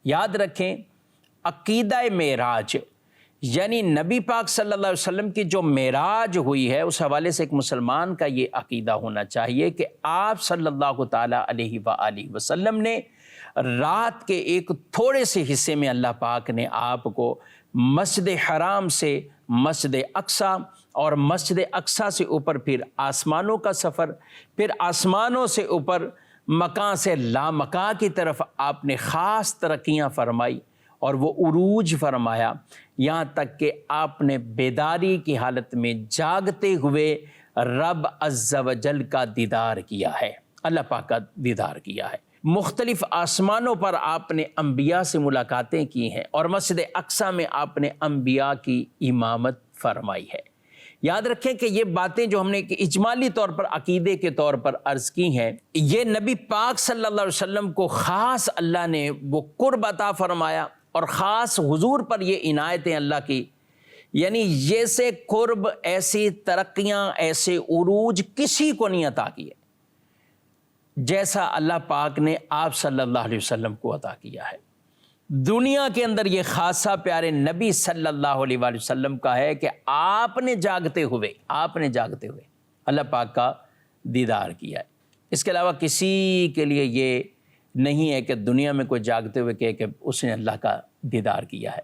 یاد رکھیں عقیدہ معراج یعنی نبی پاک صلی اللہ علیہ وسلم کی جو معراج ہوئی ہے، اس حوالے سے ایک مسلمان کا یہ عقیدہ ہونا چاہیے کہ آپ صلی اللہ تعالیٰ علیہ وآلہ وسلم نے رات کے ایک تھوڑے سے حصے میں اللہ پاک نے آپ کو مسجد حرام سے مسجد اقصیٰ اور مسجد اقصیٰ سے اوپر پھر آسمانوں کا سفر، پھر آسمانوں سے اوپر مکان سے لامکاں کی طرف آپ نے خاص ترقیاں فرمائی اور وہ عروج فرمایا، یہاں تک کہ آپ نے بیداری کی حالت میں جاگتے ہوئے رب عز و جل کا دیدار کیا ہے، اللہ پاک کا دیدار کیا ہے۔ مختلف آسمانوں پر آپ نے انبیاء سے ملاقاتیں کی ہیں اور مسجد اقصیٰ میں آپ نے انبیاء کی امامت فرمائی ہے۔ یاد رکھیں کہ یہ باتیں جو ہم نے اجمالی طور پر عقیدے کے طور پر عرض کی ہیں، یہ نبی پاک صلی اللہ علیہ وسلم کو خاص اللہ نے وہ قرب عطا فرمایا اور خاص حضور پر یہ عنایتیں اللہ کی، یعنی یہ سے قرب، ایسی ترقیاں، ایسے عروج کسی کو نہیں عطا کیے جیسا اللہ پاک نے آپ صلی اللہ علیہ وسلم کو عطا کیا ہے۔ دنیا کے اندر یہ خاصہ پیارے نبی صلی اللہ علیہ وآلہ وسلم کا ہے کہ آپ نے جاگتے ہوئے اللہ پاک کا دیدار کیا ہے۔ اس کے علاوہ کسی کے لیے یہ نہیں ہے کہ دنیا میں کوئی جاگتے ہوئے کہے کہ اس نے اللہ کا دیدار کیا ہے۔